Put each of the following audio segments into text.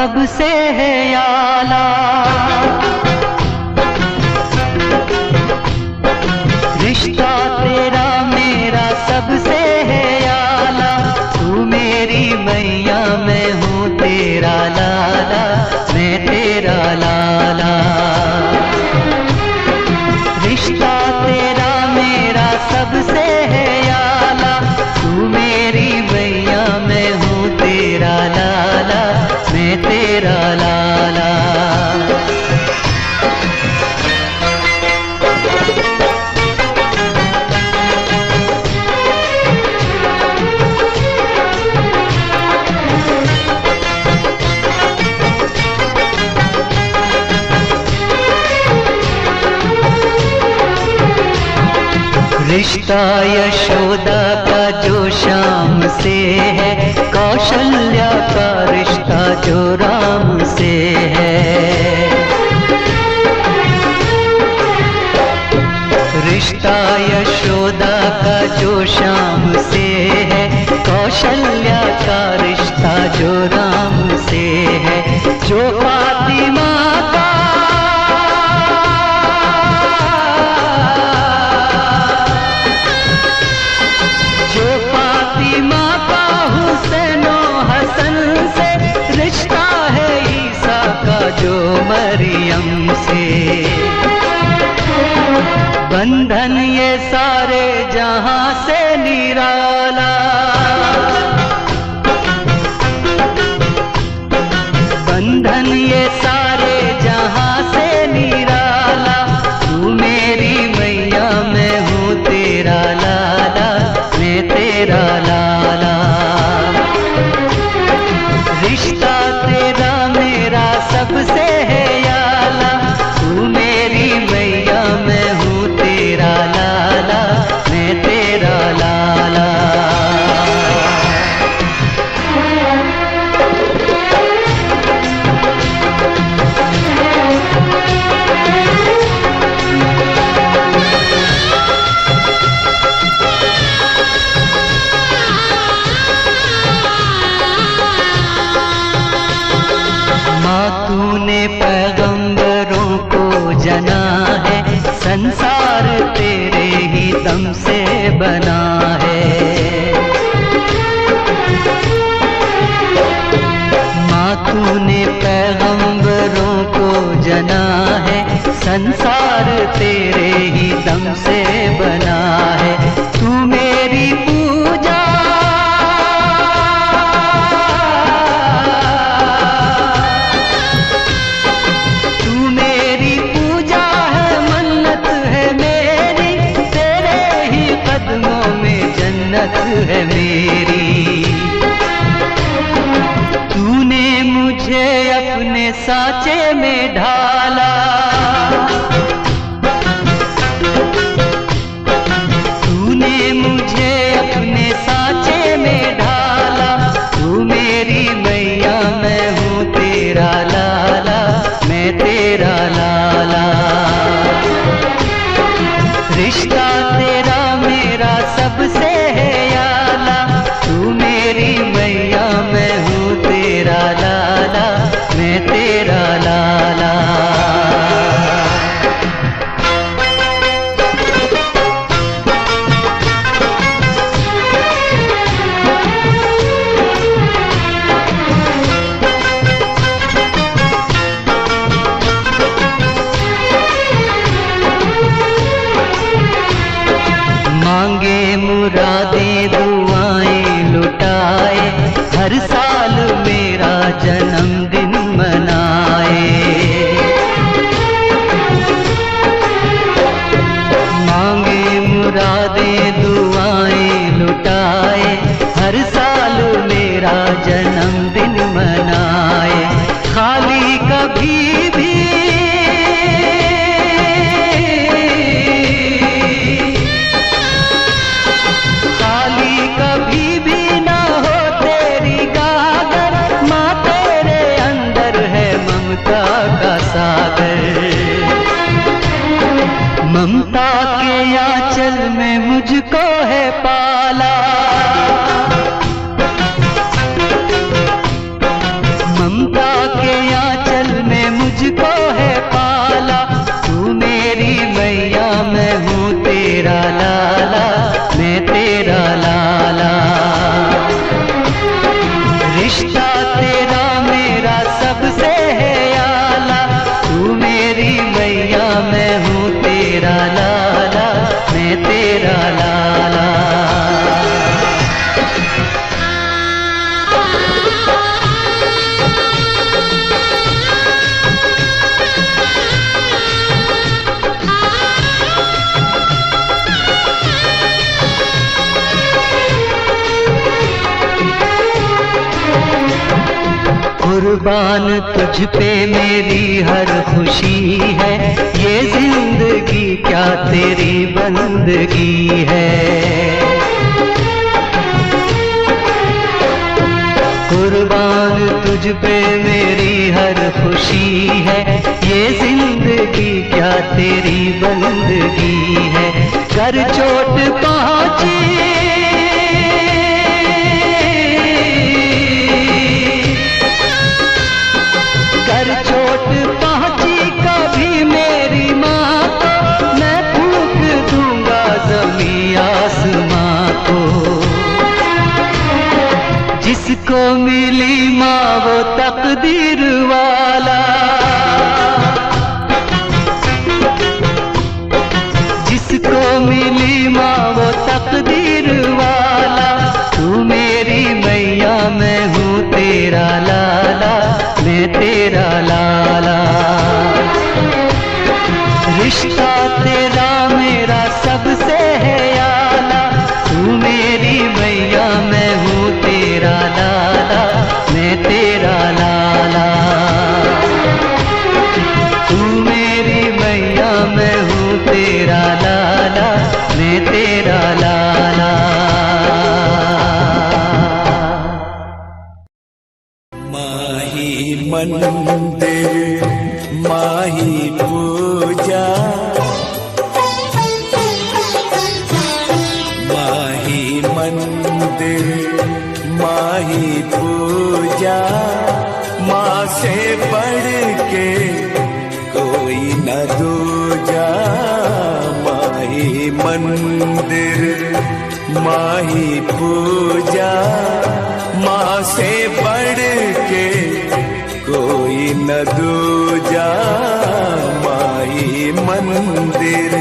सबसे है आला। रिश्ता तेरा मेरा सबसे है आला, तू मेरी मैया मैं हूँ तेरा लाला, मैं तेरा लाला। रिश्ता तेरा मेरा सबसे है आला, तू मेरी मैया मैं हूँ तेरा लाला, मैं तेरा लाला। रिश्ता यशोदा का जो श्याम से है, कौशल्या का रिश्ता जो राम से है। रिश्ता यशोदा का जो श्याम से है, कौशल्या का रिश्ता जो राम से है। जो फातिमा का जो मरियम से, बंधन ये सारे जहां से निराला। बंधन ये सारे जहां से निराला, तू मेरी मैया मैं हूँ तेरा लाला, मैं तेरा लाला। रिश्ता तेरा मेरा सबसे है आला, तू मेरी मैया मैं हूँ तेरा लाला, मैं तेरा लाला। तूने पैगंबरों को जना है, संसार तेरे ही दम से बना है। माँ तूने पैगंबरों को जना है, संसार तेरे ही दम से बना है। तू मेरी पूजा है मेरी। तूने मुझे अपने साँचे में ढाला, तूने मुझे अपने साँचे में ढाला, तू मेरी मैया मैं हूँ तेरा लाला, मैं तेरा लाला। रिश्ता तेरा मेरा सबसे है आला, तू मेरी मैया मैं हूँ तेरा लाला, मैं तेरा लाला। मांगे मुरादें दुआएं लुटाए, हर साल मेरा जन्मदिन मनाए। मांगे मुरादें दुआएं लुटाए, हर साल मेरा जन्मदिन मनाए। खाली कभी भी ममता के आंचल में मुझको है पाला, ममता मैं तेरा लाला। कुर्बान तुझ पे मेरी हर खुशी है, ये जिंदगी क्या तेरी बंदगी है। कुर्बान तुझ पे मेरी हर खुशी है, ये जिंदगी क्या तेरी बंदगी है। कर चोट पहुंची चोट पहुंची कभी मेरी माँ को, मैं फूंक दूंगा ज़मीं आसमां को। जिसको मिली माँ वो तकदीर वाला, जिसको मिली माँ वो तकदीर वाला। तू मेरी मैया मैं हूँ तेरा लाला, मैं तेरा लाला। रिश्ता तेरा मेरा सबसे है आला, तू मेरी मैया मैं हूँ तेरा लाला, मैं तेरा लाला। तू मेरी मैया मैं हूँ तेरा लाला, मैं तेरा लाला। मंदिर माही पूजा, माही मंदिर माही पूजा। माँ से बढ़ के कोई न दूजा। माही मंदिर माही पूजा, माँ से बढ़ के कोई न दूजा। माही मंदिर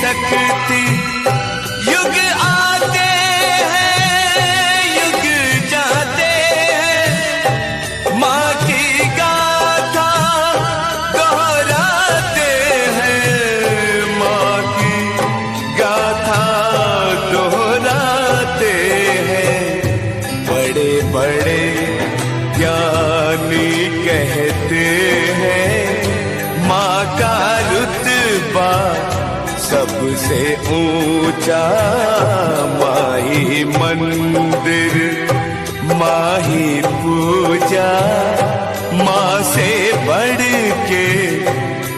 सकती। युग आते हैं युग जाते हैं, माँ की गाथा दोहराते हैं। माँ की गाथा दोहराते हैं। बड़े बड़े ज्ञानी कहते हैं, माँ का रुतबा सबसे ऊंचा। माही मंदिर माही पूजा, माँ से बढ़ के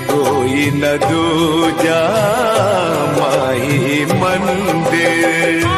कोई न दूजा। माही मंदिर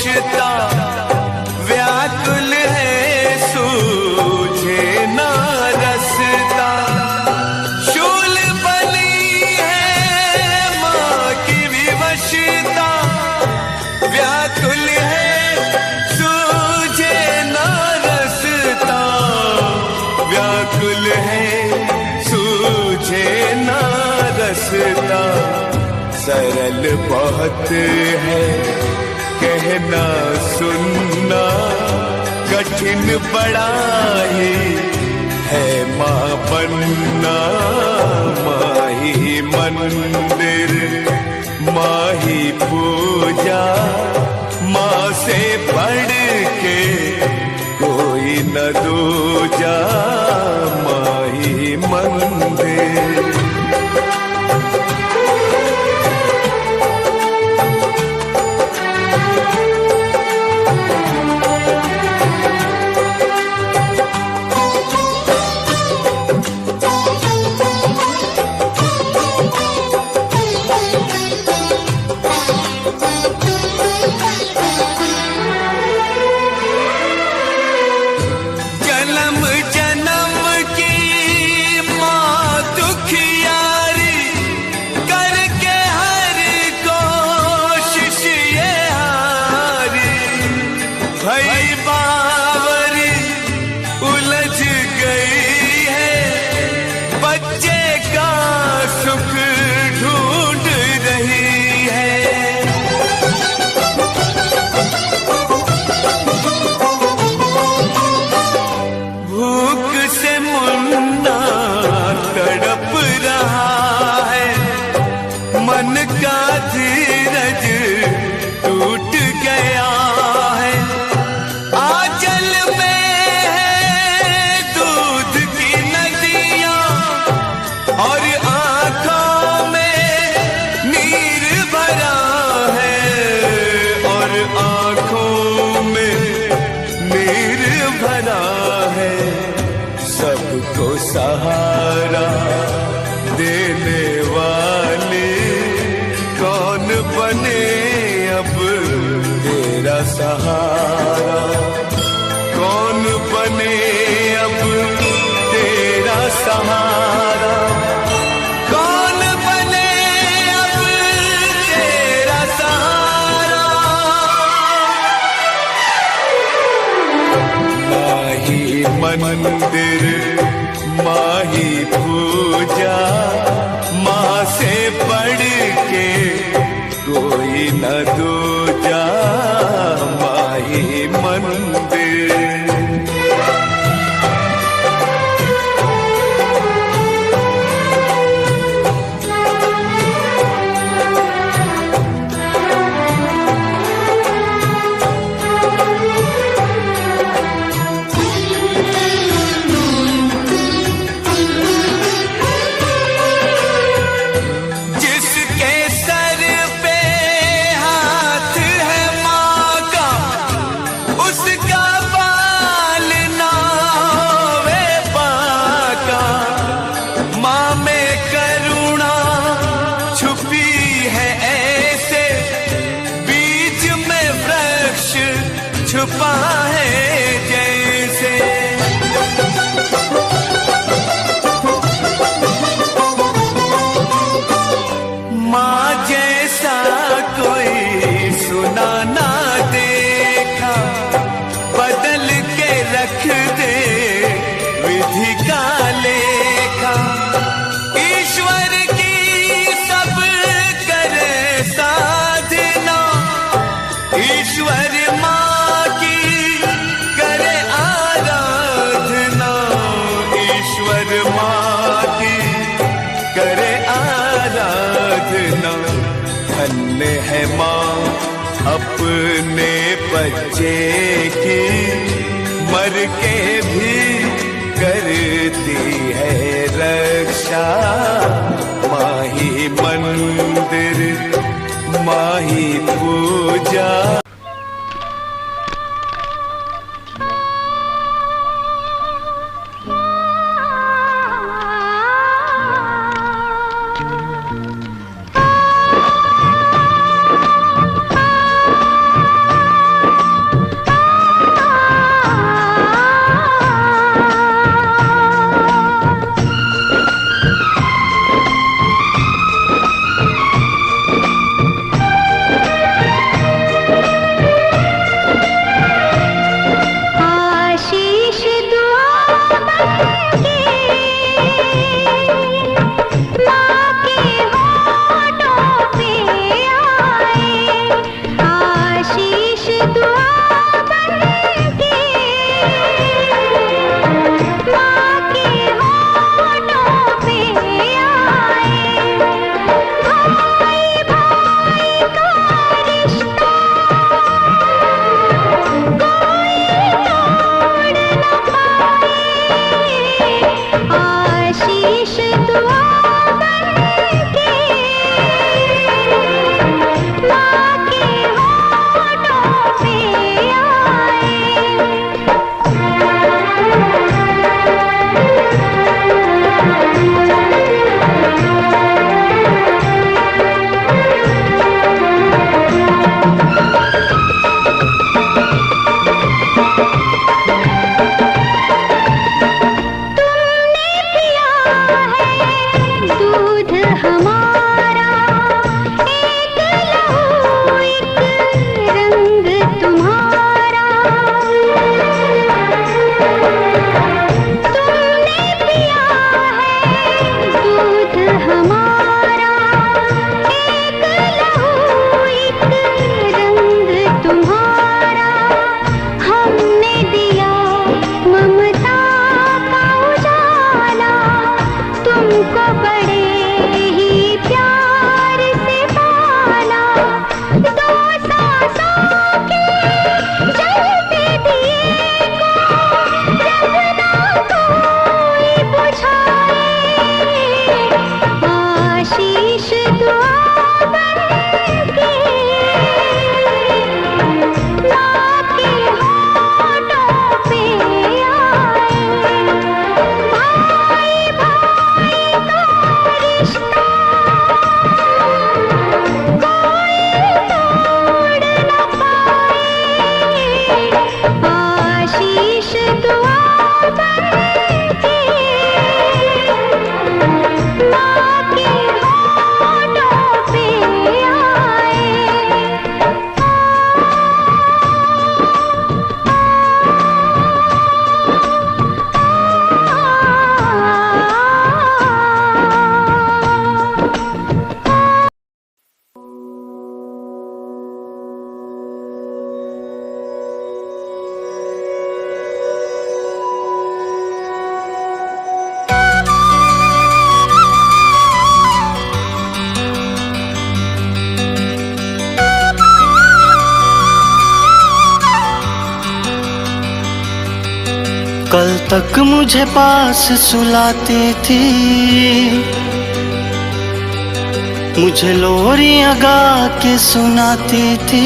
विवशता व्याकुल है सूझे ना रसता। शूल बनी है माँ की विवशता व्याकुल है सूझे ना रसता। व्याकुल है सूझे ना रसता। सरल बहुत है कहना सुनना कठिन बड़ा ही है माँ बनना। माँ ही मंदिर माँ ही पूजा माँ से बढ़ के कोई न दूजा। माँ ही मंदिर। मन का धीरज टूट गया है। आंचल में है दूध की नदियां और आंखों में नीर भरा है। और आंखों में नीर भरा है। सबको सहारा देने वाले कौन बने अब तेरा सहारा। कौन बने अब तेरा सहारा। कौन बने अब तेरा सहारा। माही मंदिर माही पूजा माँ से पढ़ के कोई न दूजा। माही मंदिर। छुपा है जैसे माँ जैसा कोई सुना ना देखा। बदल के रख दे विधि का लेखा। ईश्वर की सब करे साधना। ईश्वर धन्य है माँ अपने बच्चे की मर के भी करती है रक्षा। माही मंदिर माही पूजा। कल तक मुझे पास सुलाती थी, मुझे लोरियां गा के सुनाती थी।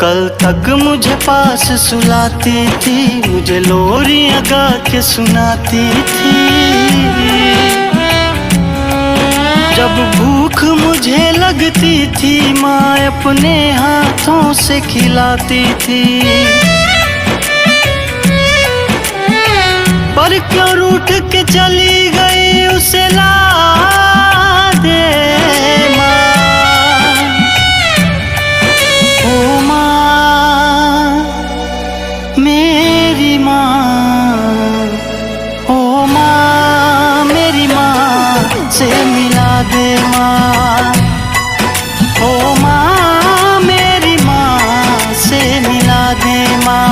कल तक मुझे पास सुलाती थी, मुझे लोरियां गा के सुनाती थी। जब भूख मुझे लगती थी, माँ अपने हाथों से खिलाती थी। पर क्यों रूठ के चली गई, उसे ला दे माँ। ओ माँ मेरी माँ, ओ माँ मेरी माँ से मिला दे माँ। ओ माँ मेरी माँ से मिला दे माँ।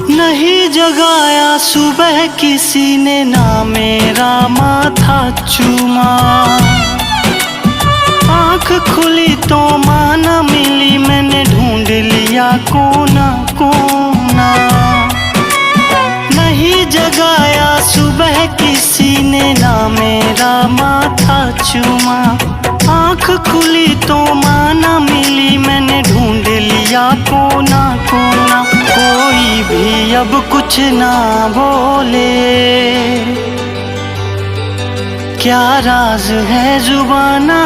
नहीं जगाया सुबह किसी ने, ना मेरा माथा चूमा। आँख खुली तो माँ न मिली, मैंने ढूंढ लिया कोना कोना। नहीं जगाया सुबह किसी ने, ना मेरा माथा चूमा। आँख खुली तो माँ न मिली, मैंने ढूंढ लिया कोना कोना। कोई भी अब कुछ ना बोले, क्या राज है जुबान ना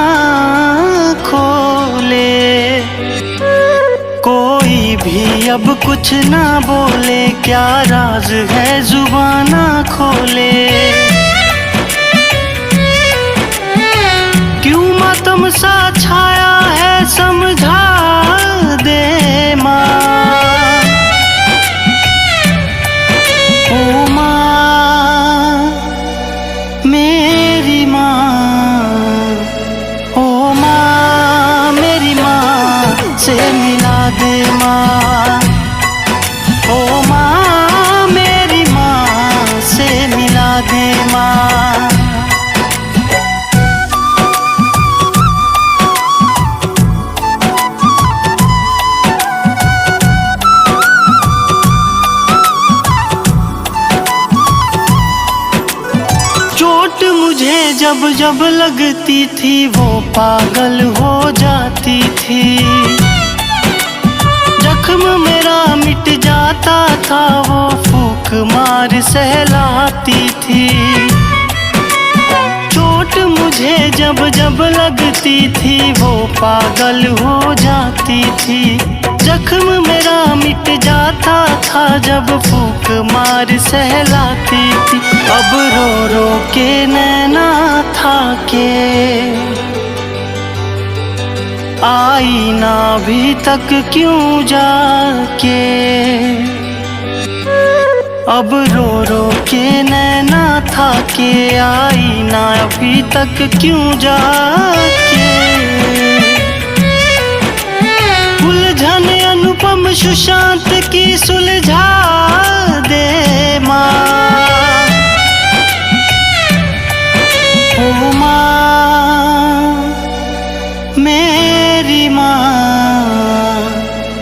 खोले। कोई भी अब कुछ ना बोले, क्या राज है जुबान ना खोले। क्यों मातम सा छाया है, समझा दे माँ। ओ माँ मेरी माँ, ओ माँ मेरी माँ से मिला दे माँ। ओ माँ मेरी माँ से मिला दे माँ। मुझे जब जब लगती थी, वो पागल हो जाती थी। जख्म मेरा मिट जाता था, वो फूंक मार सहलाती थी। चोट मुझे जब जब लगती थी, वो पागल हो जाती थी। जख्म मेरा मिट जाता था, जब फूंक मार सहलाती थी। अब रो रो के नैना था के आई ना अभी तक क्यों जाके। अब रो रो के नैना था के आई ना अभी तक क्यों जाके। उलझन अनुपम सुशांत की सुलझा दे माँ। ओ माँ मेरी माँ,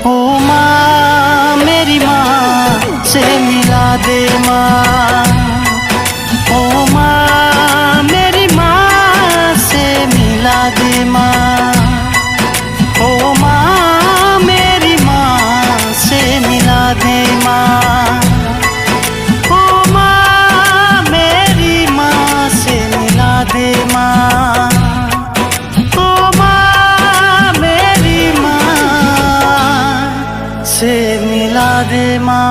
ओ माँ मेरी माँ से मिला दे माँ। ओ माँ मेरी माँ से मिला दे माँ। ओ माँ मेरी माँ से मिला दे माँ। ओ माँ मेरी माँ से मिला दे माँ। ओ माँ मेरी माँ से मिला दे माँ।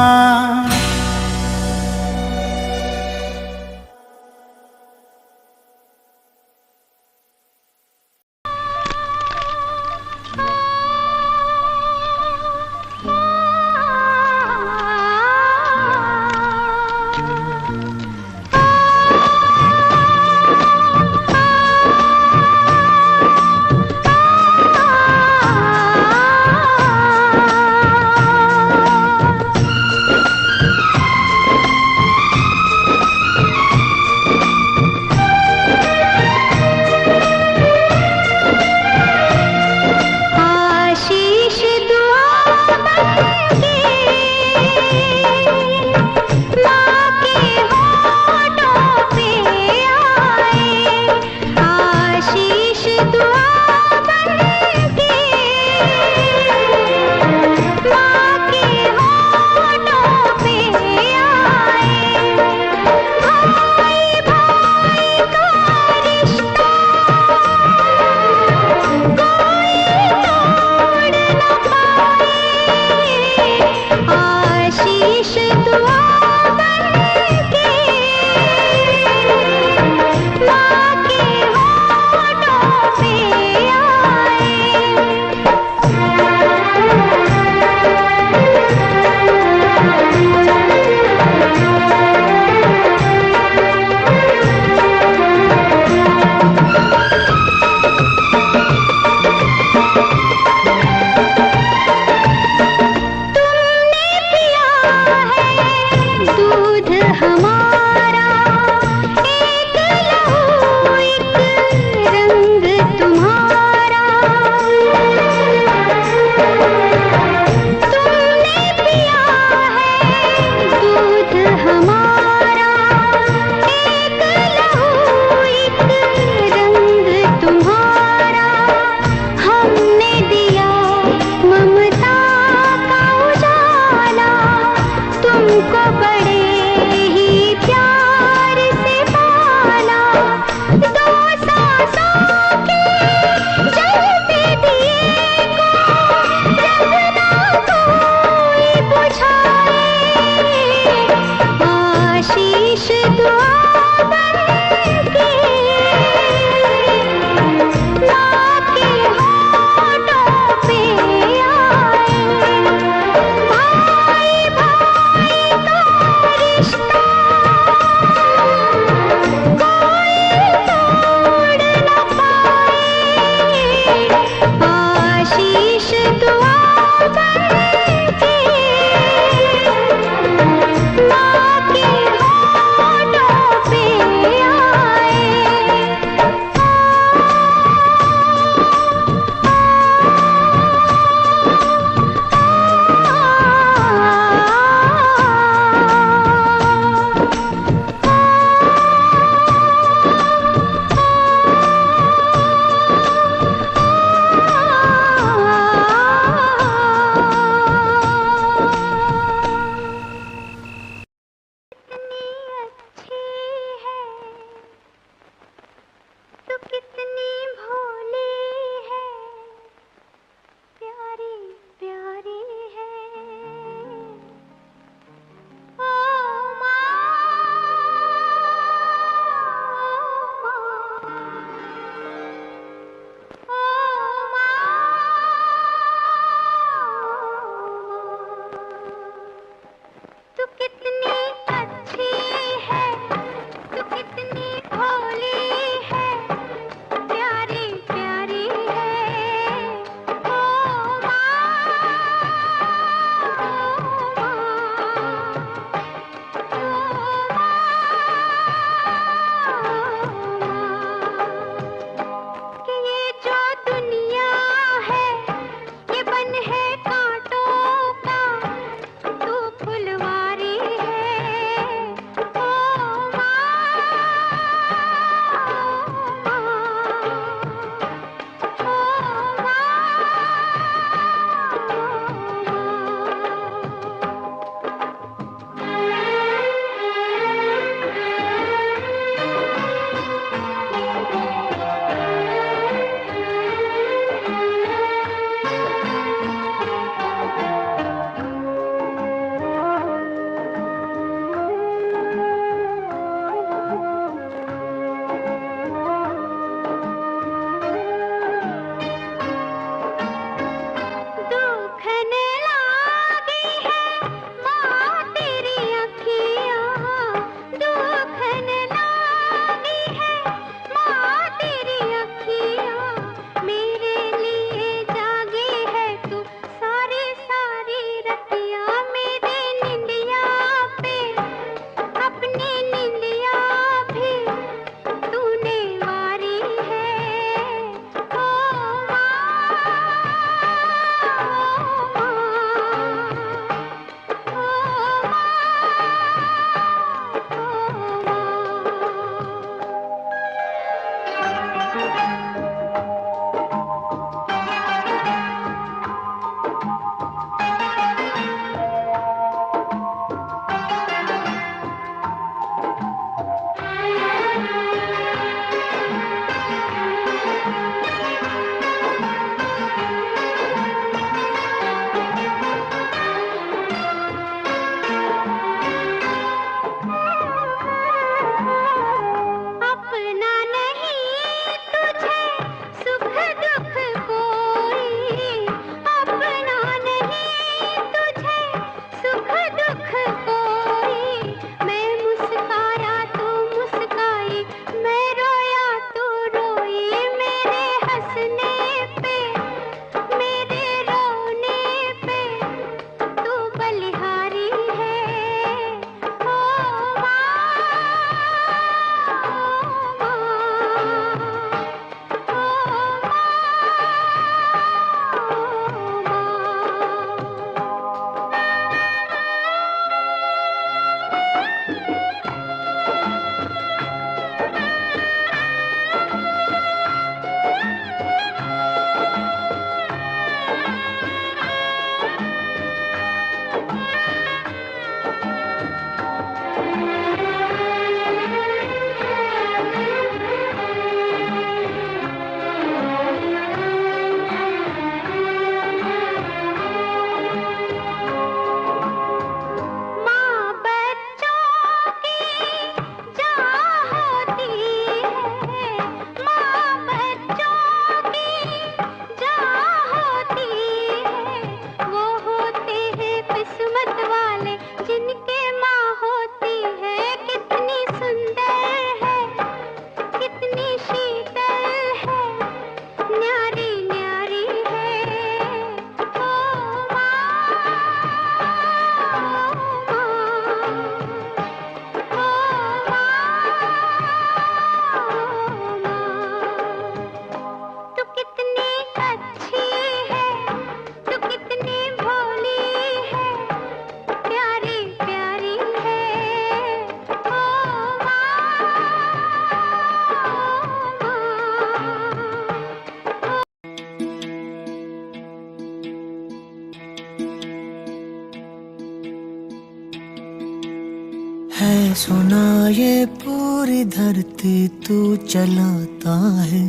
सुना ये पूरी धरती तू चलाता है,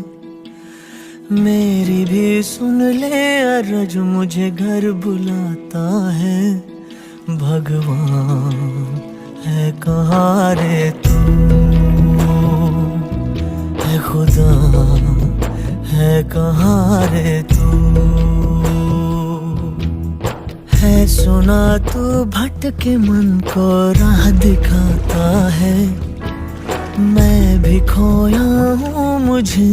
मेरी भी सुन ले अरज मुझे घर बुलाता है। भगवान है कहाँ रे तू, है खुदा है कहाँ रे तू। है सुना तू भटके मन को राह दिखाता है, मैं भी खोया हूँ मुझे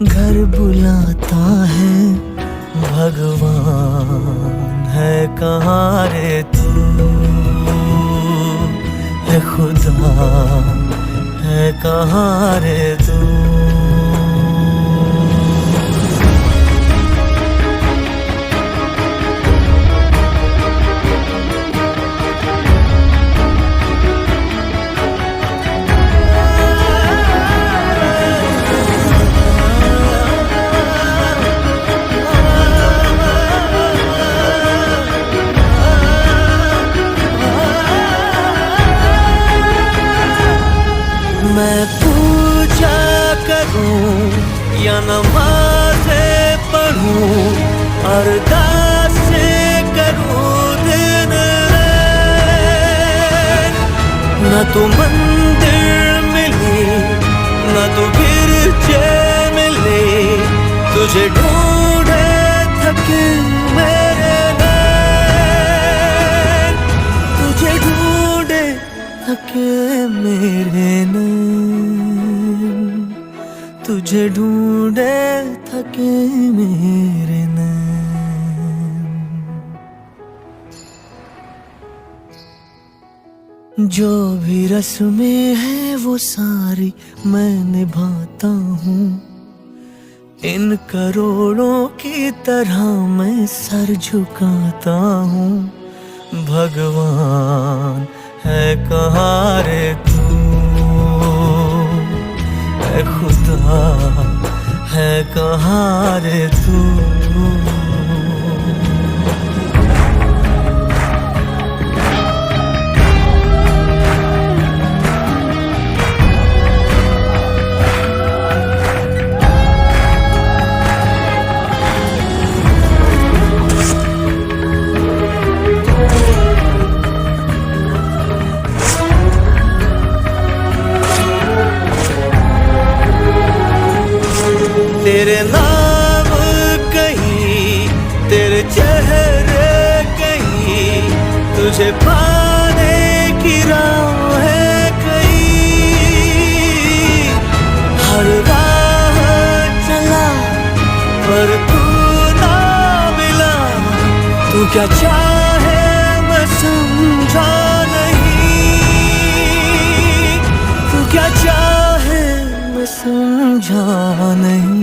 घर बुलाता है। भगवान है कहाँ रे तू, है खुदा है कहाँ रे तू। मैं पूजा करूं या नमाज़ें पढ़ूं, अरदास करूं दिन रात, न तो मंदिर मिले न तो गिरजे मिले, तुझे ढूंढे थके मेरे नैन, तुझे ढूंढे थके मेरे नैन, तुझे ढूंढे थके मेरे नैन। जो भी रस्में हैं वो सारी मैं निभाता हूँ, इन करोड़ों की तरह मैं सर झुकाता हूँ। भगवान है कहाँ रे तू, है खुदा है कहाँ रे तू। तेरे नाम कहीं, तेरे चेहरे कहीं, तुझे पाने की राह है कहीं। हर राह चला पर तू ना मिला, तू क्या चाहे मैं समझा नहीं, तू क्या चाहे मैं समझा नहीं,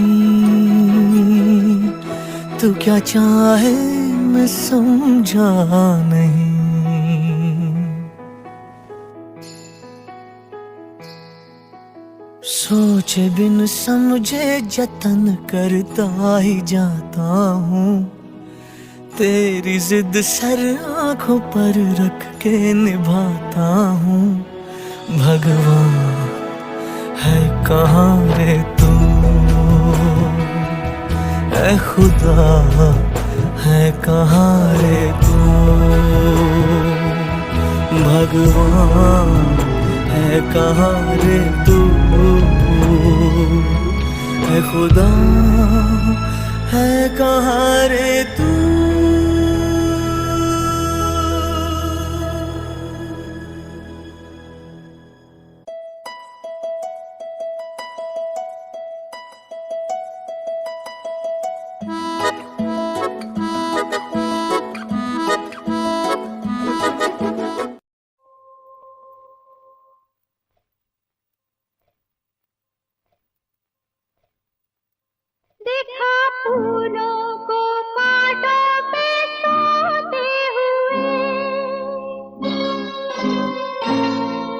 तू क्या चाहे मैं समझा नहीं। सोचे बिन समझे जतन करता ही जाता हूँ, तेरी जिद सर आंखों पर रख के निभाता हूँ। भगवान है कहाँ रे तू, है खुदा है कहाँ रे तू। भगवान है कहाँ रे तू, है खुदा है कहाँ रे तू। देखा फूलों को कांटों पे सोते हुए,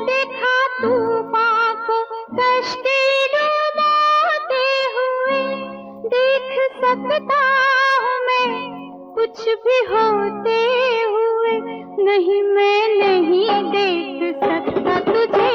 देखा तूफान को कश्ती डुबोते हुए। देख सकता हूँ मैं कुछ भी होते हुए, नहीं मैं नहीं देख सकता तुझे।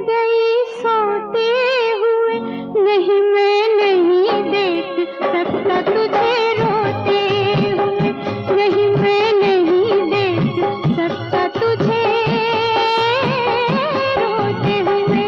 गई सोते हुए, नहीं मैं नहीं देख सकता तुझे रोते हुए, नहीं मैं नहीं देख सकता तुझे रोते हुए।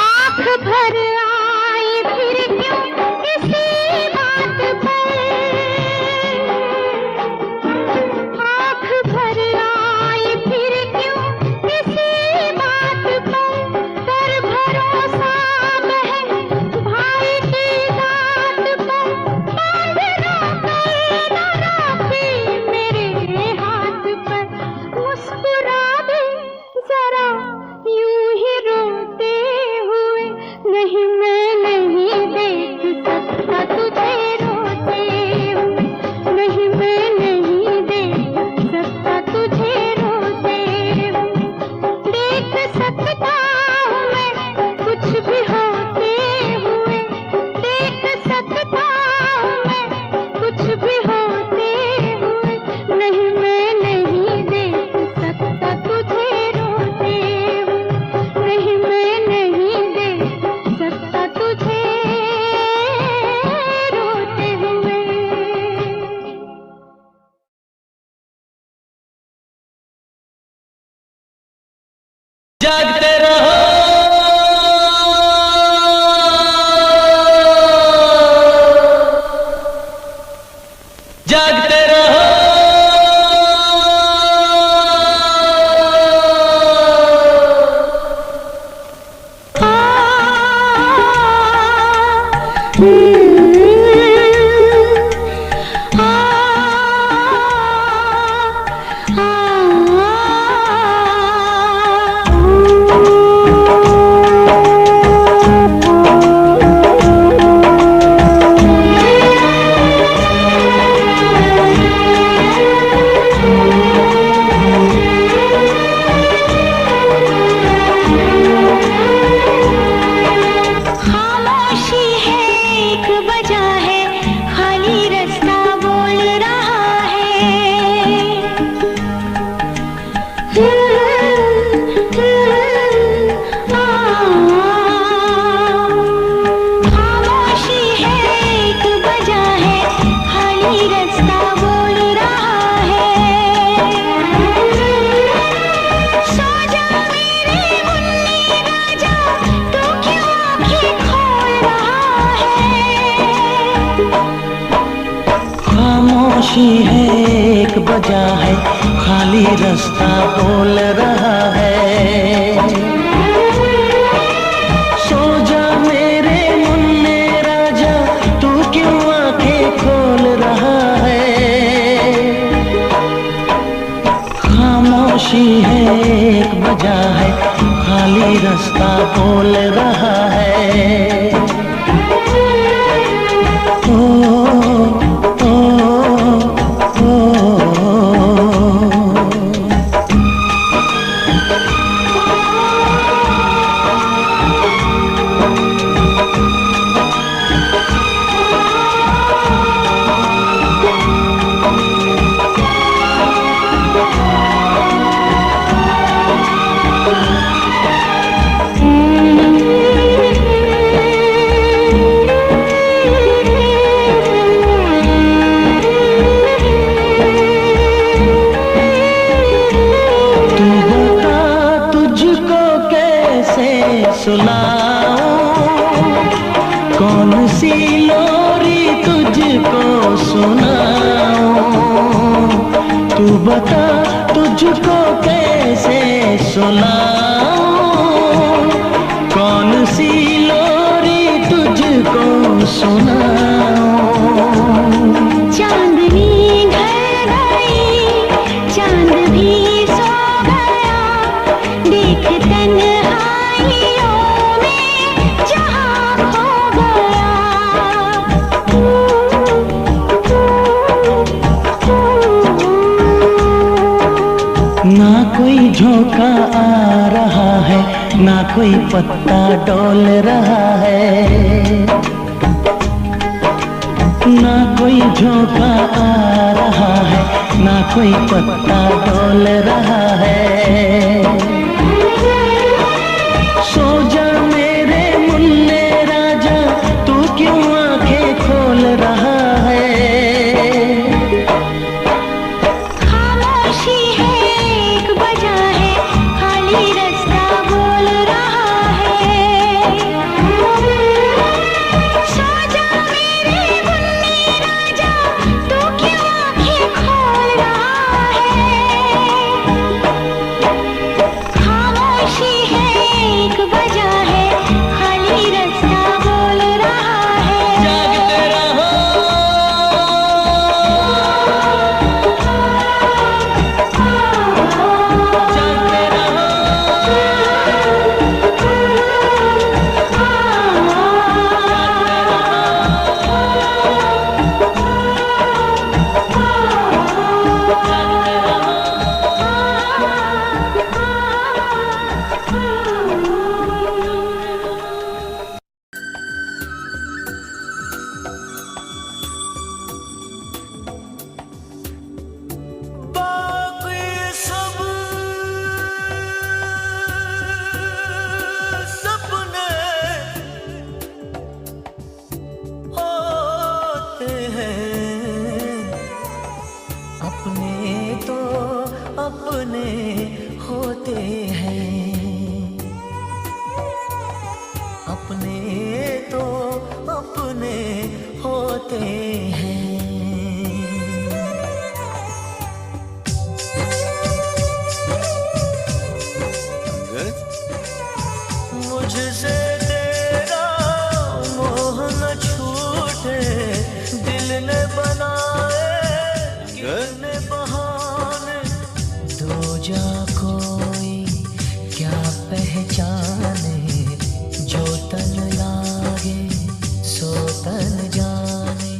आँख भर आई फिर क्यों इसी बात पर, आँख भर आई फिर क्यों इसी बात पर, कर भरोसा बहन भाई की बात पर, बांधना करना राखी मेरे हाथ पर, मुस्कुरा दे जरा यूं ही रोते हुए, नहीं मैं नहीं देख सकता तुझे रोते हुए, नहीं मैं नहीं देख सकता तुझे रोते हुए, देख सकता हूँ मैं कुछ भी होते हुए, देख सकता हूँ मैं कुछ भी होते हुए, नहीं मैं नहीं देख सकता तुझे रोते हुए, नहीं मैं नहीं देख सकता तुझे रोते हुए। जागते रहो, जागते रहो, खामोशी है एक वजह है, खाली रास्ता बोल रहा है, खामोशी है एक वजह है, खाली रास्ता बोल रहा है, सो जा मेरे मुन्नी राजा, तू क्यों आँखें खोल रहा है। खामोशी है एक वजह है, खाली रास्ता बोल रहा है, सो जा मेरे मुन्ने राजा, तू क्यों आंखें खोल रहा है। खामोशी है एक वजह है, खाली रास्ता बोल रहा है। ओ, ओ, ओ, सुनाऊं कौन सी लोरी तुझको सुनाऊं, तू बता तुझको कैसे सुनाऊं, कौन सी लोरी तुझको सुनाऊं। चांदनी ढल गई, चांद भी सो गया, देख तन्हाइयों में जहां खो गया। झोंका आ रहा है, ना कोई पत्ता डोल रहा है, ना कोई झोंका आ रहा है, ना कोई पत्ता डोल रहा है। सो जा मेरे मुन्ने राजा, तू क्यों आंखें खोल रहा है। खामोशी है एक वजह है, खाली रास्ता बोल रहा है। सो जा मेरे मुन्ने राजा, तू क्यों आंखें खोल रहा है। खामोशी है एक वजह है, खाली रास्ता बोल रहा है। जागते रहो, जागते रहो, बाकी सब सपने होते हैं, अपने तो अपने होते हैं, अपने तो अपने होते हैं। मुझसे तेरा मोह न छूटे, दिल ने बनाए कितने बहाने, दो जा कोई क्या पहचाने, जो तन लागे सो तन जाने।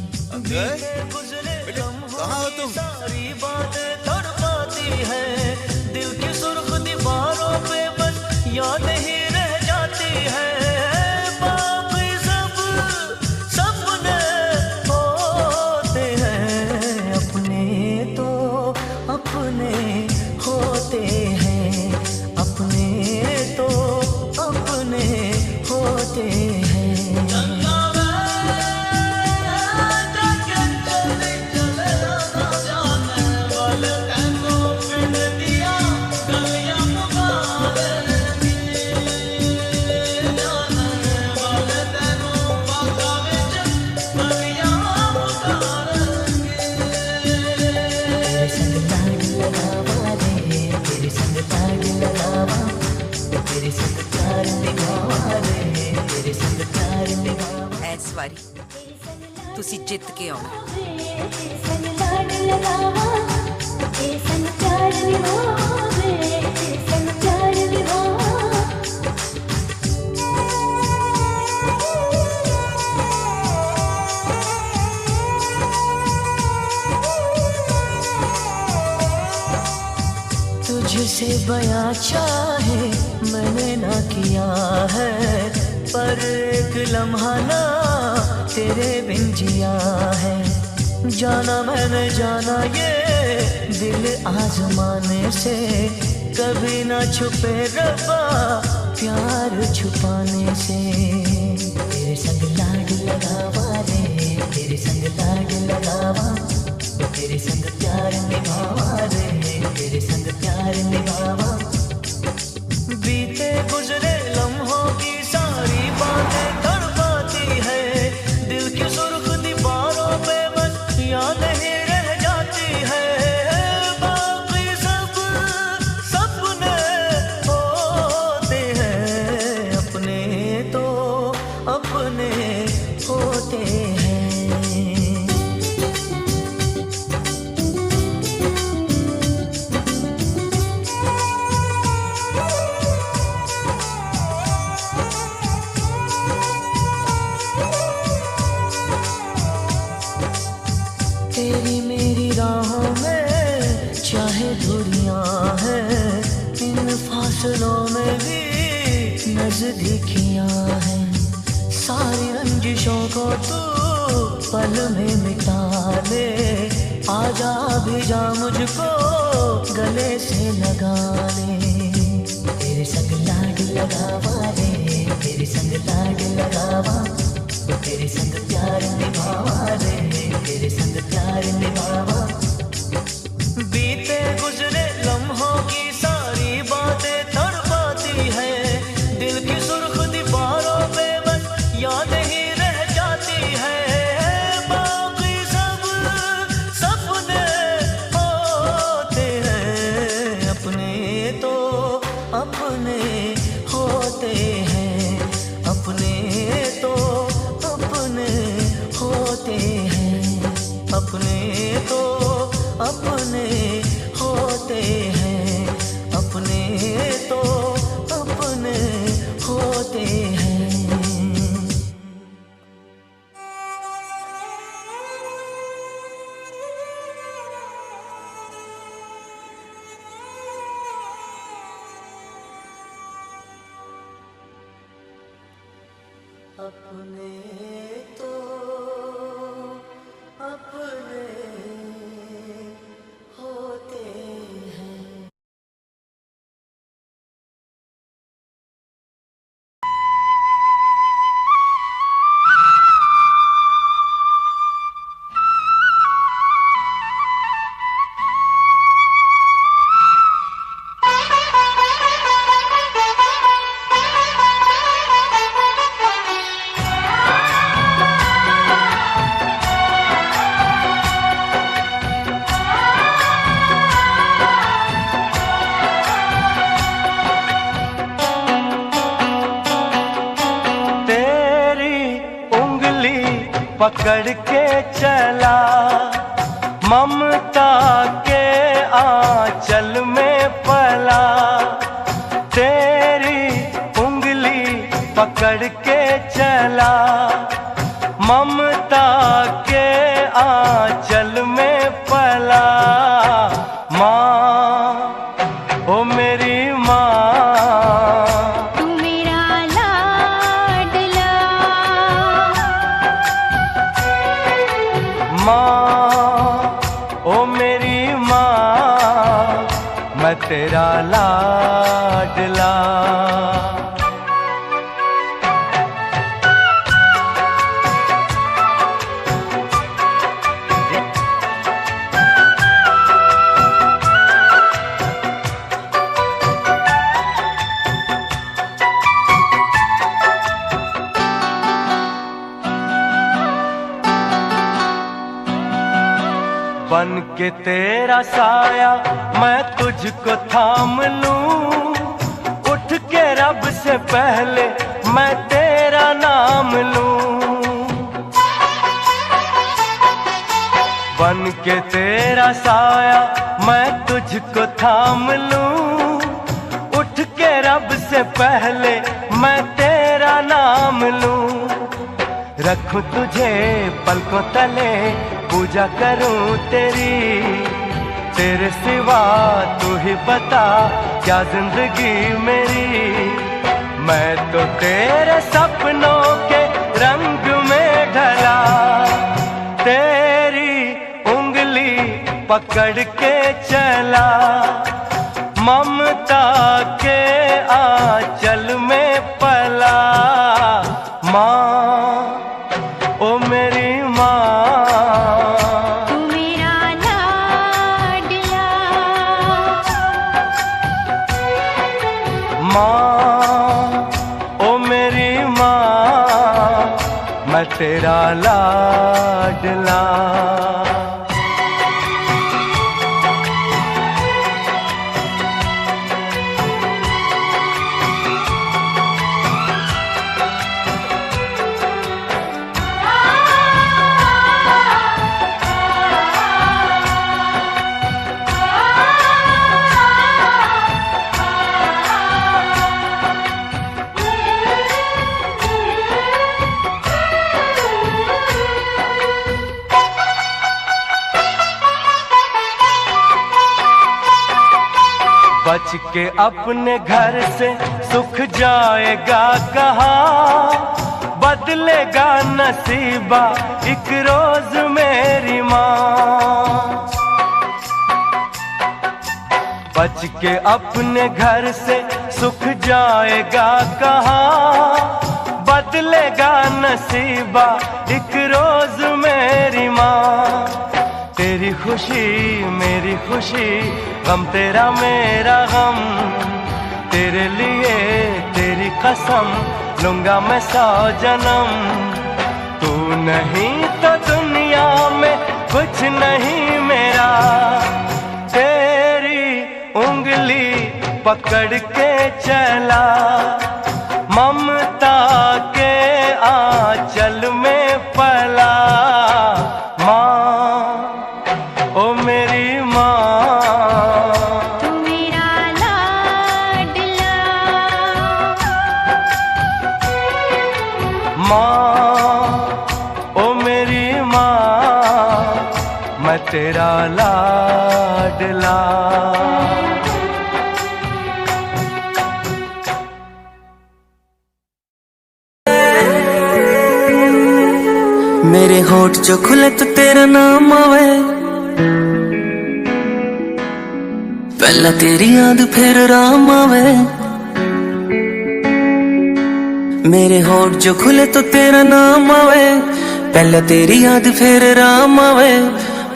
बीते गुजरे लम्हों की सारी बातें तड़पाती है, दिल की सुर्ख दीवारों पे बस याद ही रह जाती है। बाकी सब सपने होते हैं, अपने तो अपने होते हैं, अपने तो अपने होते हैं। तेरे संग लाग लगावा रे, तेरे संग लाग लगावा, तेरे संग प्यार निभावा रे, तेरे संग प्यार निभावा। ਇਸ ਵਾਰੀ ਤੁਸੀਂ ਜਿੱਤ ਕੇ ਆਉਣਾ। तेरे संग लाड लगावा, तेरे संग प्यार निभावे, तेरे संग प्यार निभावा। तुझसे बयां चाहे मैंने ना किया है, पर एक लम्हा ना तेरे बिन जिया है। जाना मैंने जाना ये दिल आजमाने से, कभी ना छुपे रब्बा प्यार छुपाने से। तेरे संग लाड लगावा रे, तेरे संग लाड लगावा, तेरे संग प्यार निभावा रे, तेरे संग प्यार निभावा। बीते गुजरे लम्हों की सारी बातें तड़पाती है, दिल की सुर्ख दीवारों पे बस याद ही रह जाती है। बाकी सब सपने होते हैं, अपने तो अपने होते हैं। तेरी मेरी राहों में चाहे दूरियां हैं, ख्वाहिशों को तू पल में मिटा ले, आजा भी जा मुझको गले से लगा ले। तेरे संग लाड लगावा रे, तेरे संग लाड लगावा, तेरे संग प्यार निभावा रे, तेरे संग प्यार निभावा। बीते गुजरे लम्हों की सारी बातें तड़पाती है, दिल की सुर्ख दीवारों पे बस याद ही रह जाती है। बाकी सब सपने होते हैं, अपने तो अपने होते हैं, अपने तो अपने होते हैं, अपने तो अपने होते हैं, अपने तो अपने होते हैं। अपने तो अपने होते हैं। पकड़ के चला ममता के आंचल में पला, तेरी उंगली पकड़ के चला ममता के आंचल में पला। माँ ओ मेरी माँ, माँ ओ मेरी माँ, मैं तेरा लाडला। बन के तेरा साया मैं तुझको थाम लूं, उठ के रब से पहले मैं तेरा नाम लूं। बन के तेरा साया मैं तुझको थाम लूं, उठ के रब से पहले मैं तेरा नाम लूं। रखूं तुझे पलकों तले, पूजा करूं तेरी, तेरे सिवा तू ही बता क्या जिंदगी मेरी। मैं तो तेरे सपनों के रंग में ढला, तेरी उंगली पकड़ के चला ममता के आंचल में पला। माँ ओ मेरी माँ, तू मेरा लाडला। माँ ओ मेरी माँ, मैं तेरा लाडला। बच के अपने घर से सुख जाएगा कहाँ, बदलेगा नसीबा एक रोज मेरी माँ। बच के अपने घर से सुख जाएगा कहाँ, बदलेगा नसीबा एक रोज मेरी माँ। तेरी खुशी मेरी खुशी, गम तेरा मेरा गम, तेरे लिए तेरी कसम लूंगा मैं 100 जन्म। तू नहीं तो दुनिया में कुछ नहीं मेरा, तेरी उंगली पकड़ के चला, ममता के आंचल में पला। माँ ओ मेरी माँ, तू मेरा लाडला, माँ ओ मेरी माँ, मैं तेरा लाडला। मेरे होठ जो खुले तो तेरा नाम आवे, पहला तेरी याद फिर राम आवे। मेरे होठ जो खुले तो तेरा नाम आवे, पहला तेरी याद फिर राम आवे।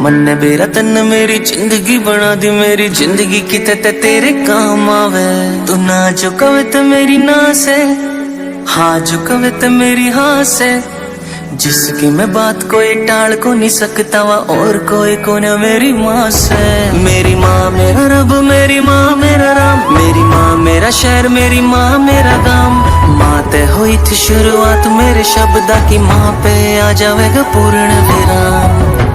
मन ने मेरा तन मेरी जिंदगी बना दी, मेरी जिंदगी किते ते तेरे काम आवे। तू ना जो कवे तो मेरी ना से, हाँ जो कवे तो मेरी हाँ से, जिसकी मैं बात कोई टाल को नहीं सकता वा और कोई को न मेरी माँ से। मेरी माँ मेरा रब, मेरी माँ मेरा राम, मेरी माँ मेरा शहर, मेरी माँ मेरा गाम। माँ ते हुई थी शुरुआत मेरे शब्दा की, माँ पे आ जाएगा पूर्ण विराम।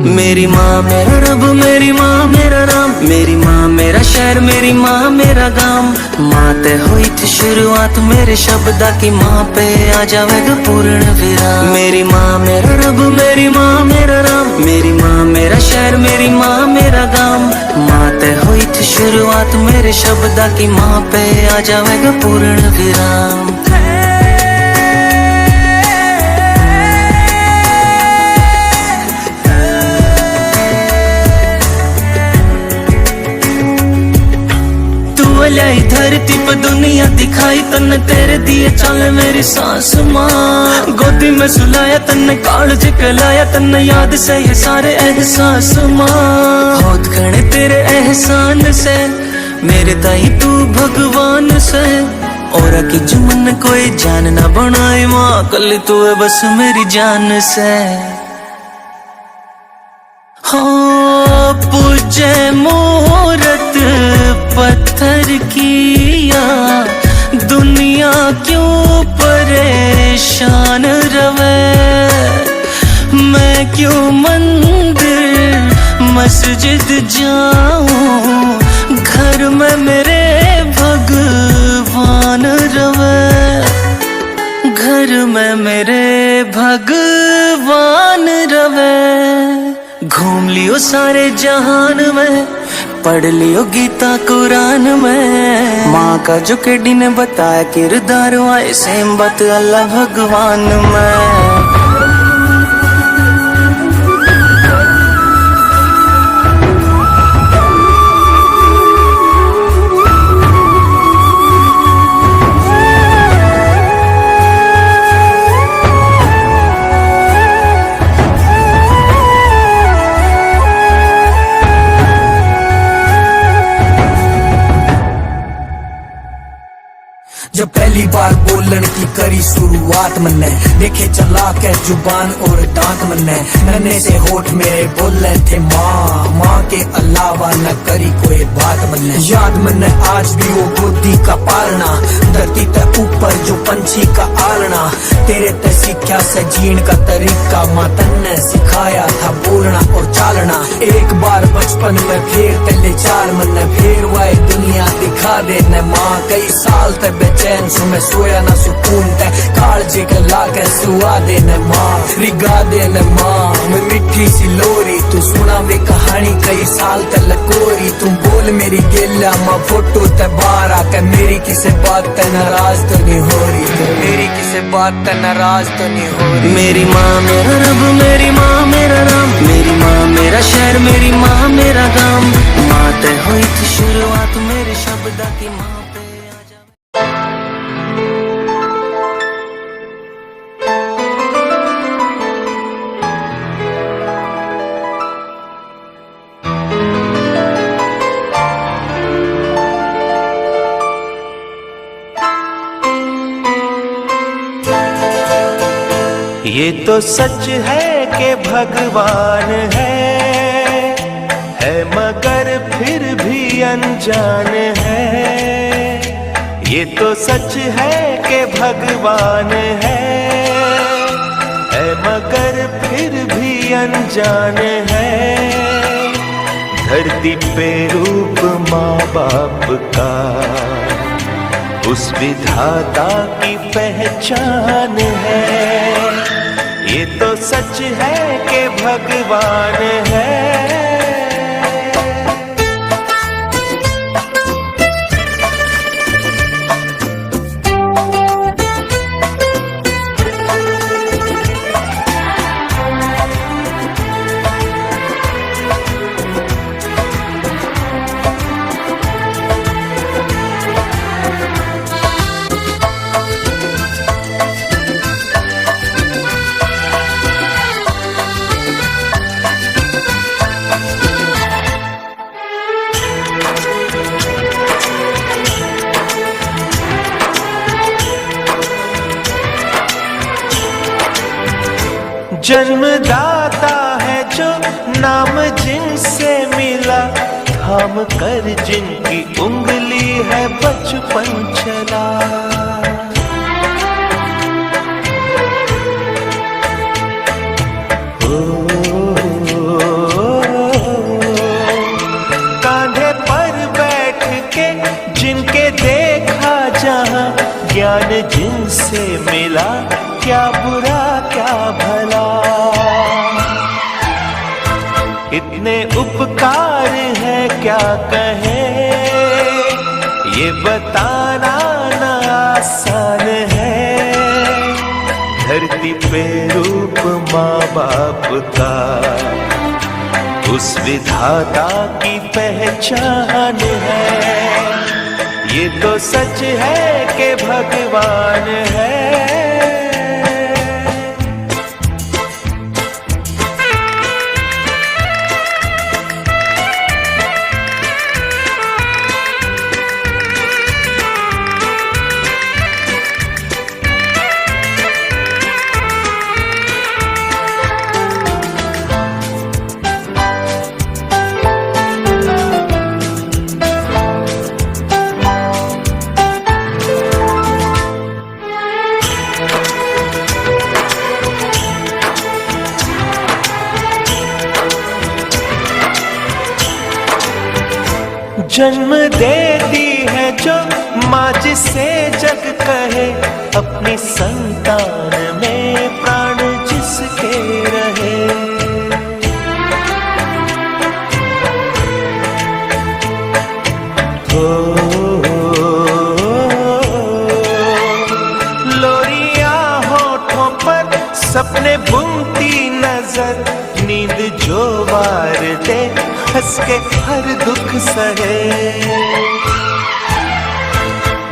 मेरी माँ मेरा रब, मेरी माँ मेरा राम, मेरी माँ मेरा शहर, मेरी माँ मेरा गाम। माँ ते हुई थी शुरुआत मेरे शब्दा की, माँ पे आ जाएगा पूर्ण विराम। मेरी माँ मेरा रब, मेरी माँ मेरा राम, मेरी माँ मेरा शहर, मेरी माँ मेरा गाम। माँ ते हुई थी शुरुआत मेरे शब्दा की, माँ पे आ जाएगा पूर्ण विराम। लाई धरती पर दुनिया दिखाई तन्ने, तेरे दिए चले मेरी सांस माँ। गोदी में सुलाया तन्ने, कालज कहलाया तन्ने, याद से ये सारे एहसास माँ। बहुत घने तेरे एहसान से, मेरे ताई तू भगवान से। और की जुमन कोई जान ना बनाए माँ, कल तू है बस मेरी जान से। हाँ पूजे मूरत पत्थर किया, दुनिया क्यों परेशान रवे। मैं क्यों मंदिर मस्जिद जाऊं, घर में मेरे भगवान रवे। घर में मेरे भगवान रवे। घूम लियो सारे जहान में, पढ़ लियो गीता कुरान में। माँ का जो केडी ने बताया किरदार, आए सेम बात अल्लाह भगवान में। जब पहली बार बोलन की करी शुरुआत मन्ने, देखे चला के जुबान और दांत मन्ने। नन्हे से होठ मेरे बोले थे माँ, माँ के अलावा न करी कोई बात मन्ने। याद मन्ने आज भी वो गोदी का पालना, धरती ते ऊपर जो पंछी का आलना। तेरे ते सीखा से जीण का तरीका, माँ तन्ने सिखाया था बोलना और चालना। एक बार बचपन में फिर तेले चार मन्ने, फिर वाई दुनिया दिखा दे न माँ। कई साल तक बेचैन सो मैं सोया ना सुकून ते, कालजे के लाके सुआ दे न माँ, रिगा दे न माँ। मैं मिठी सी लोरी तू सुना वे कहानी कई साल तक लकोरी तू बोल मेरी गेला माँ फोटो ते बाहर आके मेरी किसे बात ते नाराज तो नहीं हो रही तू मेरी किसे बात ते नाराज तो नहीं हो रही। मेरी माँ मेरा रब, मेरी माँ मेरा राम, मेरी माँ मेरा शहर, मेरी माँ मेरा गाम। माँ ते हुई थी शुरुआत मेरे शब्दा की माँ पे आजा। ये तो सच है कि भगवान है मगर फिर भी अनजान है। ये तो सच है कि भगवान है मगर फिर भी अनजान है। धरती पे रूप माँ बाप का उस विधाता की पहचान है। ये तो सच है कि भगवान है। जन्मदाता है जो नाम जिनसे मिला, थाम कर जिनकी उंगली है बचपन चला। कांधे पर बैठ के जिनके देखा जहां, ज्ञान जिनसे मिला क्या बुरा क्या भला। इतने उपकार है क्या कहें, ये बताना ना आसान है। धरती पे रूप माँ बाप का उस विधाता की पहचान है। ये तो सच है कि भगवान है। जन्म देती है जो माँ जिसे जग कहे, अपनी संतान में प्राण जिसके रहे। लोरियां होठों पर सपने बुनती नजर, नींद जो वार दे हंस के हर दुख सहे।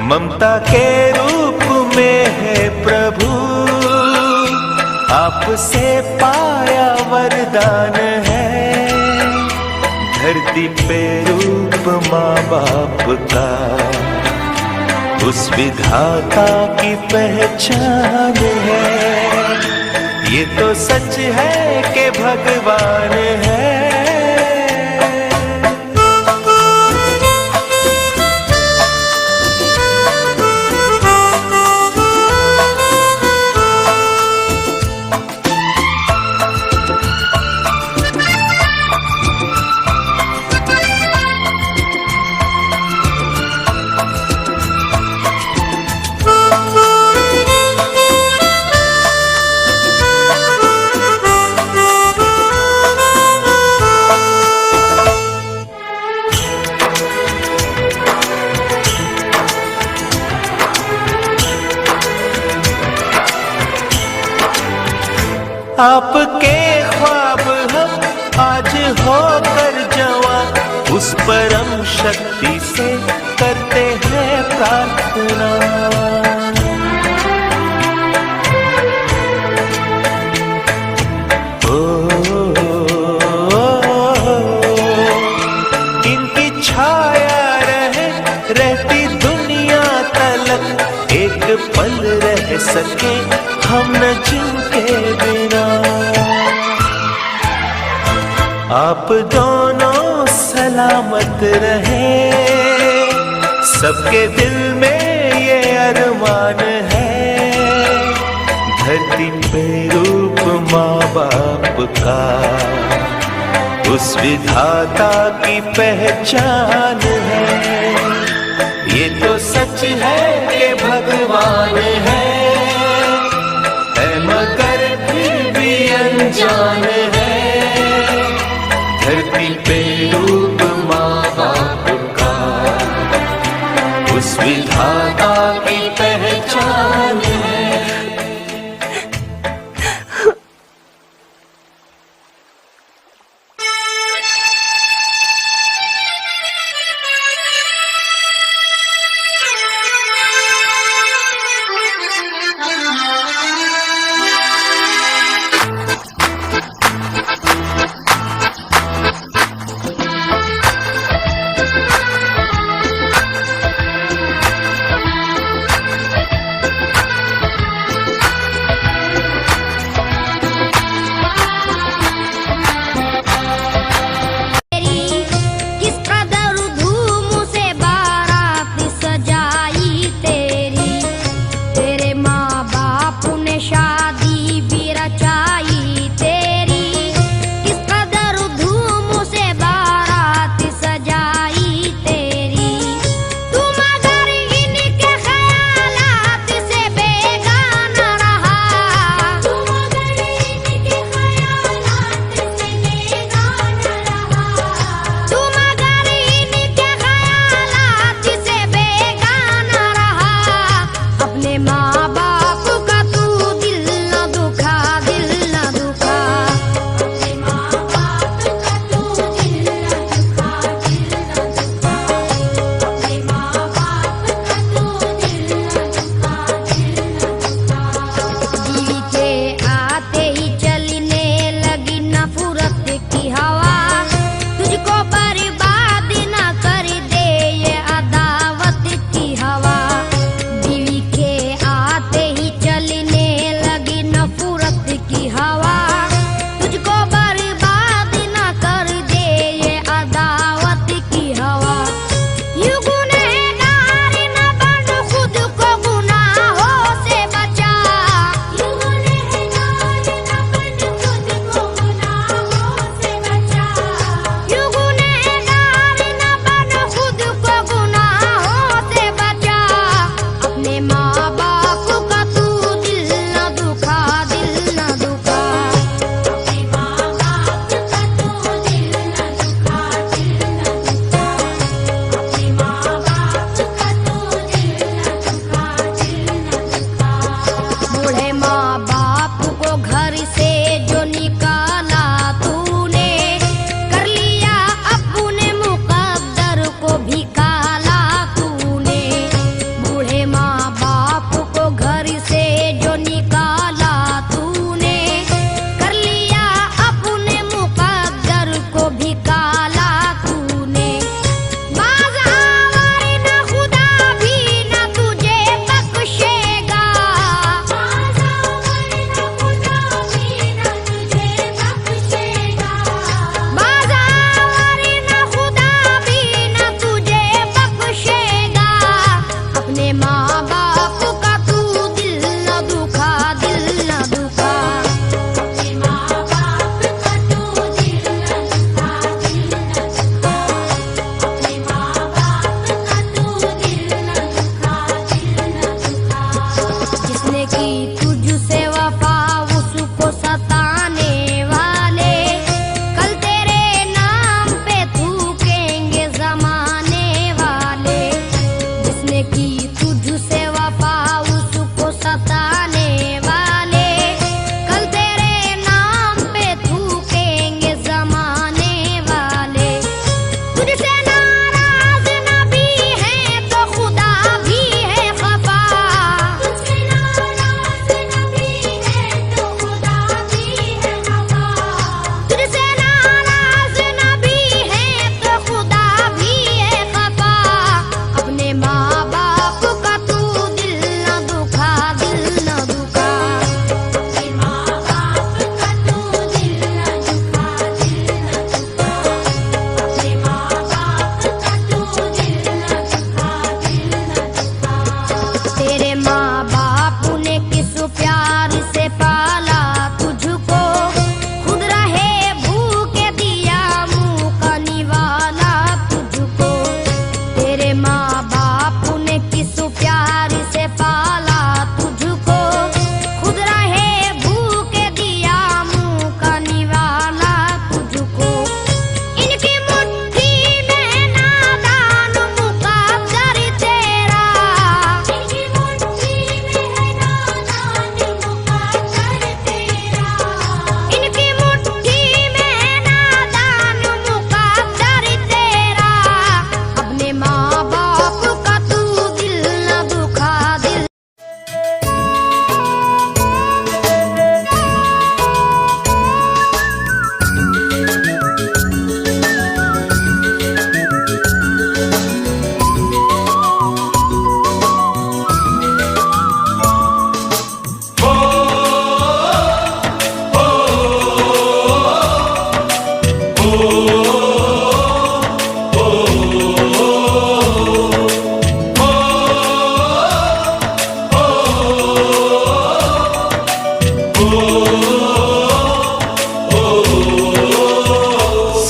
ममता के रूप में है प्रभु, आपसे पाया वरदान है। धरती पे रूप माँ बाप का उस विधाता की पहचान है। ये तो सच है कि भगवान है। आपके ख्वाब हम आज होकर जवां, उस परम शक्ति से करते हैं प्रार्थना। इनकी छाया रहती दुनिया तलक, एक पल रह सके हम न जिनके बिना। आप दोनों सलामत रहे, सबके दिल में ये अरमान है, धरती पे रूप माँ बाप का उस विधाता की पहचान है। ये तो सच है कि भगवान है मगर फिर भी अनजान है, धरती पे रूप माँ बाप का उस विधाता की पहचान है।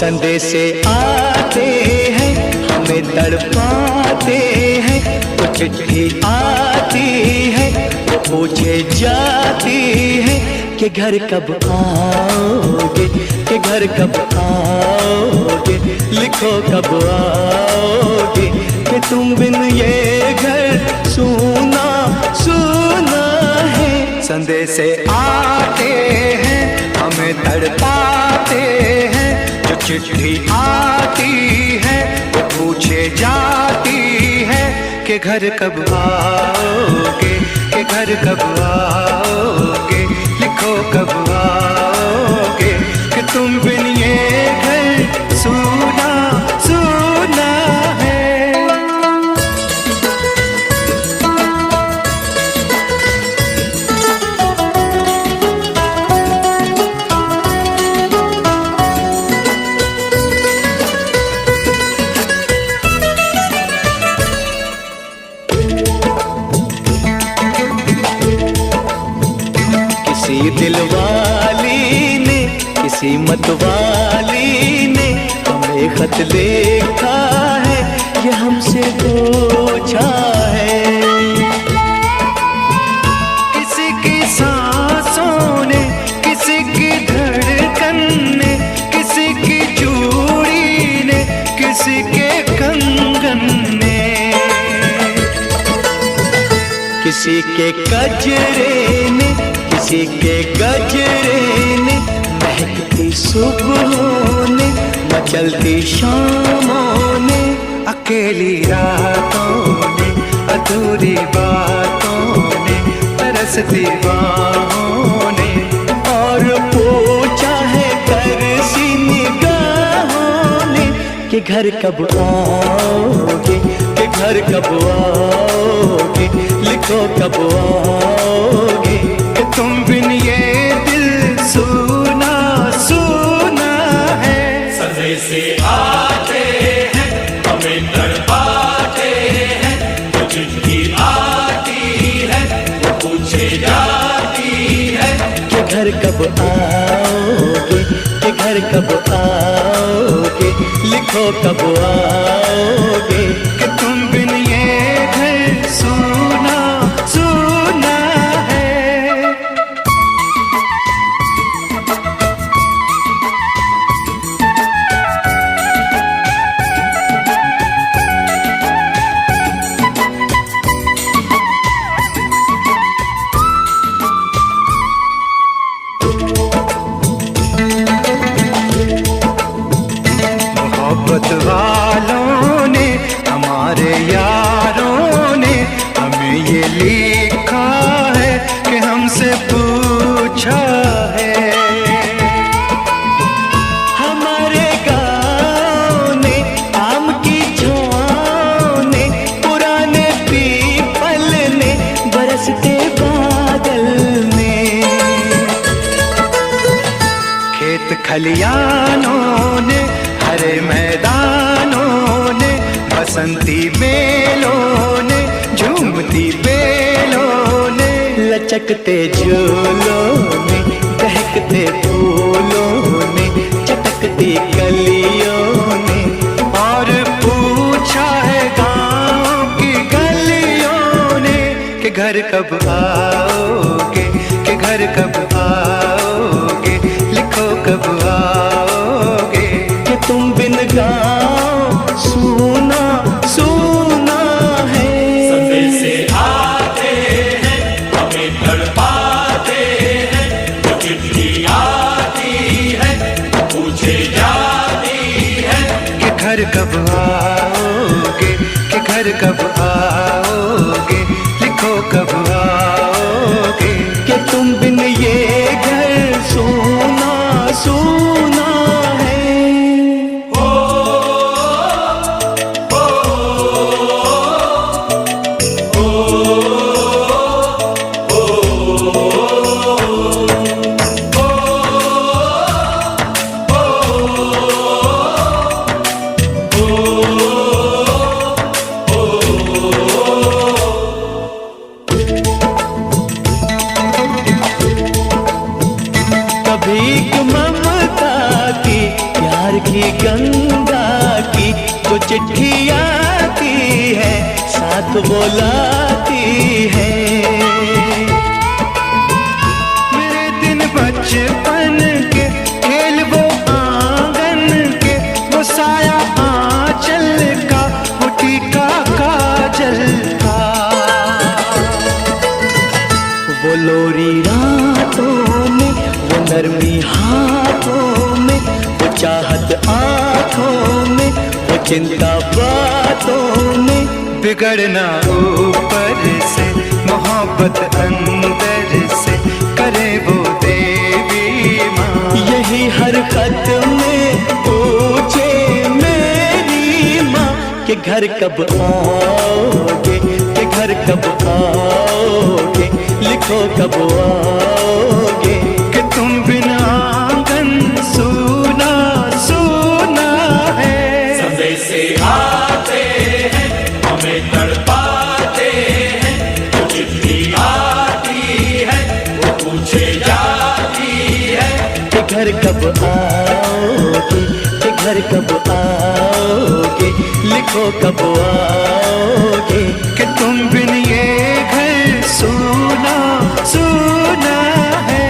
संदेशे आते हैं हमें तड़पाते हैं, वो चिट्ठी आती है वो पूछे जाती है कि घर कब आओगे, कि घर कब आओगे, लिखो कब आओगे, कि तुम बिन ये घर सूना सूना है। संदेशे आते हैं हमें तड़पाते हैं, जो चिट्ठी आती है वो पूछे जाती है कि घर कब आओगे, कि घर कब आओगे, लिखो कब आओगे, कि तुम बिन ये घर सूना सूना है। किसी दिलवाली ने किसी मतवाली ने हमें खत लिखा है, ये हमसे पूछा है। किसी की सांसों ने, किसी की धड़कन ने, किसी की चूड़ी ने, किसी के कंगन ने, किसी के गजरे ने, किसी के गजरे ने, महकती सुबहों ने, मचलती शामों ने, अकेली रातों ने, अधूरी बातों ने, तरसती बाहों ने, और पूछा है तरसी निगाहों ने कि घर कब आओगे, कि घर कब आओगे, लिखो कब आओगे, कि तुम बिन ये दिल सूना सूना है। संदेशे आते हैं हमें तड़पाते हैं, जो चिट्ठी आती है वो पूछे जाती है कि घर कब आओगे, कि घर कब आओगे, लिखो कब आओगे, कि तुम बिन ये घर सूना सूना है। मोहब्बत वालों ने, हमारे यारों ने हमें ये लिखा है कि हमसे पूछा है। हमारे गाँव ने, आम की छाँव ने, पुराने पीपल ने, बरसते बादल ने, खेत खलियानों ने, हरे मैदानों ने, बसंती बेलों ने, झूमती बेलों ने, लचकते झूलों ने, दहकते फूलों ने, चटकती कलियों ने, और पूछा है गाँव की गलियों ने कि घर कब आओगे, कि घर कब आओगे, लिखो कब आओगे, कि तुम बिन गाँव सूना सूना है। संदेशे आते हैं हमें तड़पाते हैं, जो चिट्ठी आती है वो पूछे जाती है कि घर कब आओगे, कि घर कब आओगे, लिखो कब आओगे, कि तुम बिन ये घर सूना सूना है। भीख ममता मीठी गंगा की जो चिट्ठी आती है साथ बुलाती है। मेरे दिन बचपन के खेल वो आंगन के, वो साया आंचल का, वो टीका काजल का, वो लोरी रातों में, वो नरमी हाथों में, वो चाहत आंखों में, वो चिंता बातों में, बिगड़ना ऊपर से मोहब्बत अंदर से करे वो देवी माँ। यही हर खत में पूछे मेरी माँ कि घर कब आओगे, कि घर कब आओगे, लिखो कब आओगे, कि तुम बिना आंगन सूना सूना है। संदेशे आते हैं हमें तड़पाते हैं, जो चिट्ठी आती है वो पूछे जाती है कि घर कब आओगे, कि घर कब आओगे, लिखो कब आओगे, कि तुम बिन ये घर सूना सूना है।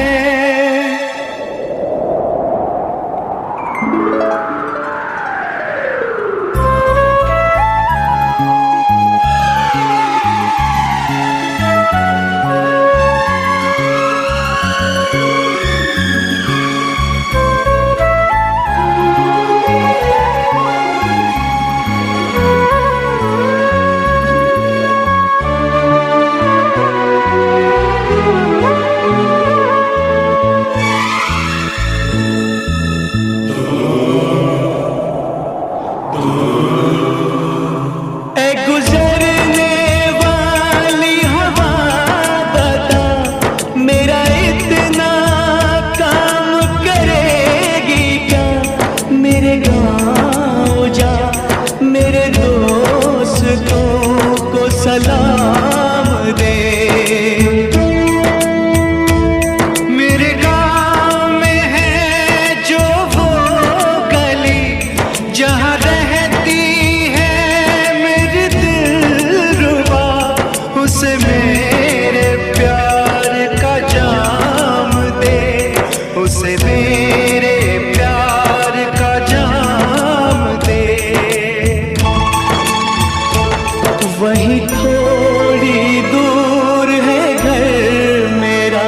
वही थोड़ी दूर है घर मेरा,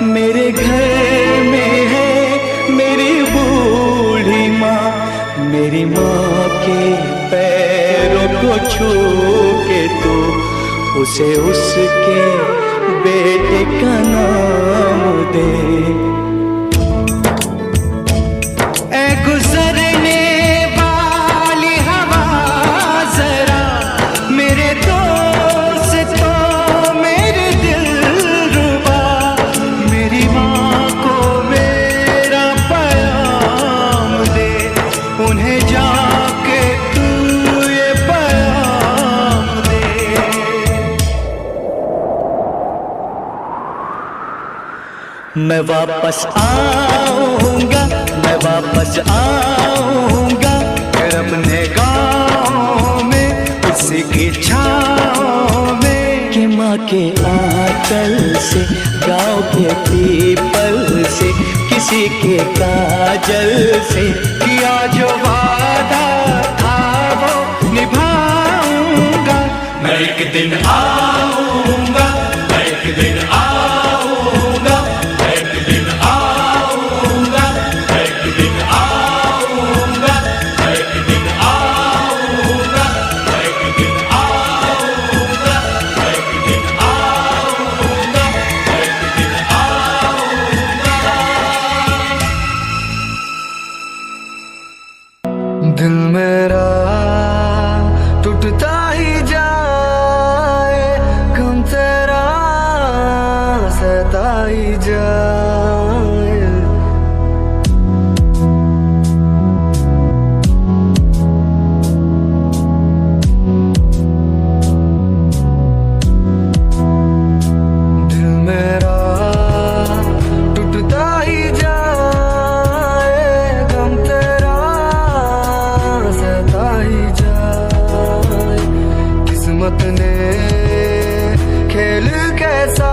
मेरे घर में है मेरी बूढ़ी माँ। मेरी माँ के पैरों को छू के तो उसे उसके बेटे का नाम दे। ऐ गुजरने वाली हवा जरा मेरे दोस्तों मेरे दिलरुबा, मेरी माँ को मेरा पैगाम दे, उन्हें जाके तू ये पैगाम दे। मैं वापस आऊंगा, मैं वापस आऊंगा, फिर अपने गाँव में उसी की छाँव में, कि माँ के आंचल से, गाँव के पीपल से, किसी के काजल से, किया जो वादा था वो निभाऊंगा। मैं एक दिन आऊंगा, मैं एक दिन आऊंगा, मैं एक दिन आऊंगा, मैं एक दिन आऊंगा, मैं एक दिन आऊंगा, मैं एक दिन आऊंगा, मैं एक दिन आऊंगा, मैं एक दिन आऊंगा। दिल मेरा टूटता ही जाए, गम तेरा सहता ही जाए। दिल मेरा टूटता ही जाए, गम तेरा ही जाए किस्मत ने खेल कैसा